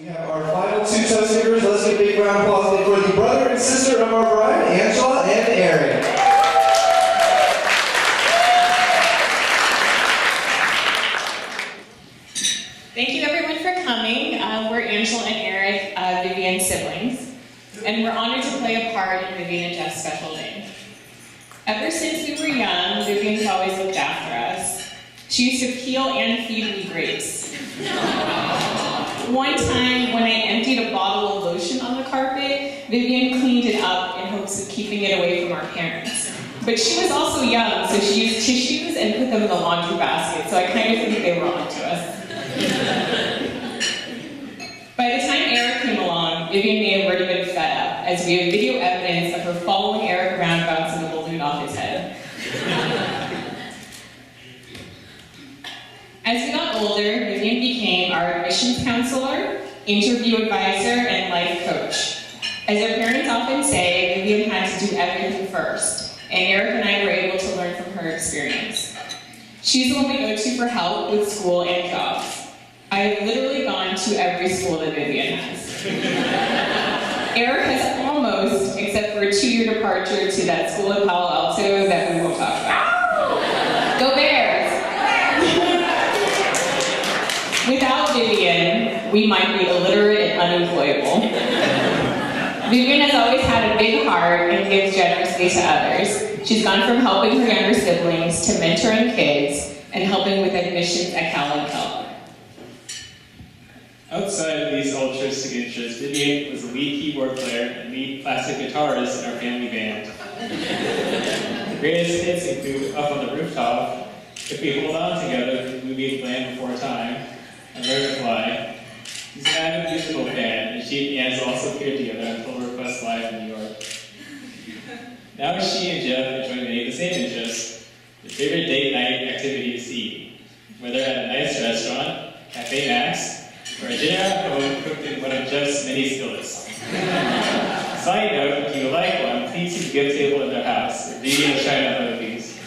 We have our final two toast givers. Let's give a big round of applause for the brother and sister of our bride, Angela and Eric. Thank you everyone for coming. We're Angela and Eric, Vivian's siblings, and we're honored to play a part in Vivian and Jeff's special day. Ever since we were young, Vivian's always looked after us. She used to peel and feed me grapes. One time, when I emptied a bottle of lotion on the carpet, Vivian cleaned it up in hopes of keeping it away from our parents. But she was also young, so she used tissues and put them in the laundry basket, so I kind of think they were onto us. By the time Eric came along, Vivian may have already been fed up, as we have video evidence of her following Eric around bouncing a balloon off his head. As we got older, Vivian became our admissions counselor, interview advisor, and life coach. As our parents often say, Vivian had to do everything first, and Eric and I were able to learn from her experience. She's the one we go to for help with school and jobs. I have literally gone to every school that Vivian has. Eric has almost, except for a 2-year departure to that school in Palo Alto that we won't talk about. Go Bears! Without Vivian, we might be illiterate and unemployable. Vivian has always had a big heart and gives generously to others. She's gone from helping her younger siblings to mentoring kids and helping with admissions at Cal and Kelp. Outside of these altruistic interests, Vivian was the lead keyboard player and lead classic guitarist in our family band. The greatest hits include Up on the Rooftop, If We Hold On Together from the movie Land Before Time, and Learn to Fly. She's an avid musical fan, and she and Anne also appeared together on Full Request Live in New York. Now she and Jeff enjoy many of the same interests. Their favorite date night activity is to eat, whether at a nice restaurant, Cafe Max, or a dinner at home cooked in one of Jeff's many skillets. Side note, if you would like one, please see the gift table in their house. Vivian is trying out one of these.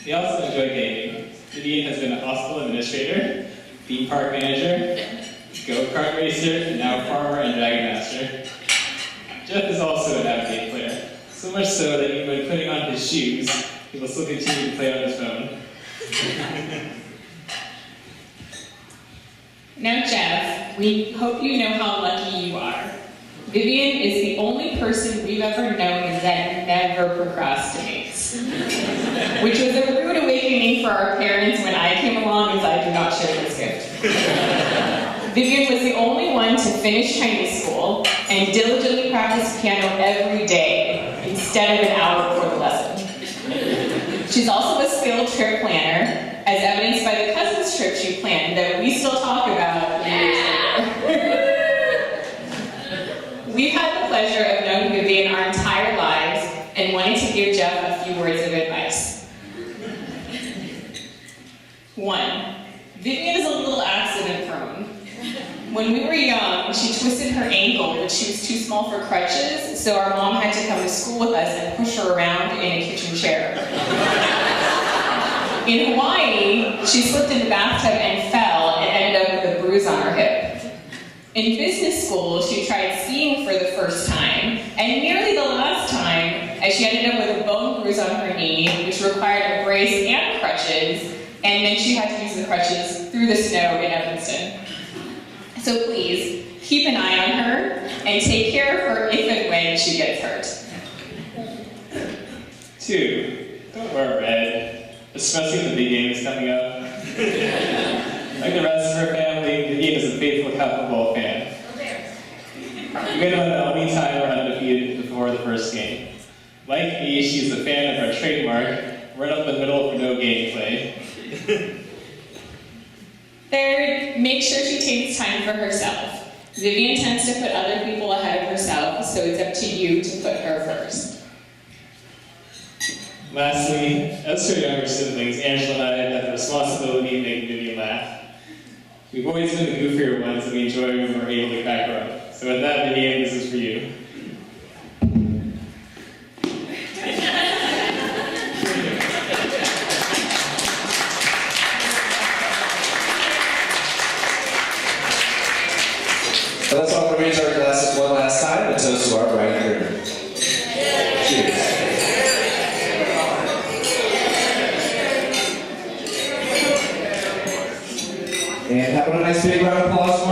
They also enjoy gaming. Vivian has been a hospital administrator, theme park manager, go-kart racer, and now farmer and dragon master. Jeff is also an avid game player, so much so that even when putting on his shoes, he will still continue to play on his phone. Now Jeff, we hope you know how lucky you are. Vivian is the only person we've ever known that never procrastinates. Which was a rude awakening for our parents when I came along, as I do not share this gift. Vivian was the only one to finish Chinese school and diligently practice piano every day instead of an hour before the lesson. She's also a skilled trip planner, as evidenced by the cousins trip she planned that we still talk about years later. We've had the pleasure of knowing Vivian our entire lives and wanted to give Jeff a few words of advice. 1, Vivian is a little accident prone. When we were young, she twisted her ankle, but she was too small for crutches, so our mom had to come to school with us and push her around in a kitchen chair. In Hawaii, she slipped in the bathtub and fell and ended up with a bruise on her hip. In business school, she tried skiing for the first time, and nearly the last time, as she ended up with a bone bruise on her knee, which required a brace and crutches, and then she had to use the crutches through the snow in Evanston. So please, keep an eye on her, and take care of her if and when she gets hurt. 2, don't wear red, especially when the big game is coming up. Like the rest of her family, Vivian is a faithful Catholic ball fan. Even on the only time we're undefeated before the first game. Like me, she's a fan of our trademark, run up the middle for no gameplay. 3rd, make sure she takes time for herself. Vivian tends to put other people ahead of herself, so it's up to you to put her first. Lastly, as for younger siblings, Angela and I have the responsibility of making Vivian laugh. We've always been the goofier ones, and we enjoy when we're able to crack her up. So with that, Vivian, this is for you. So let's all raise our glasses one last time and toast to our bride and groom. Cheers. And have a nice big round of applause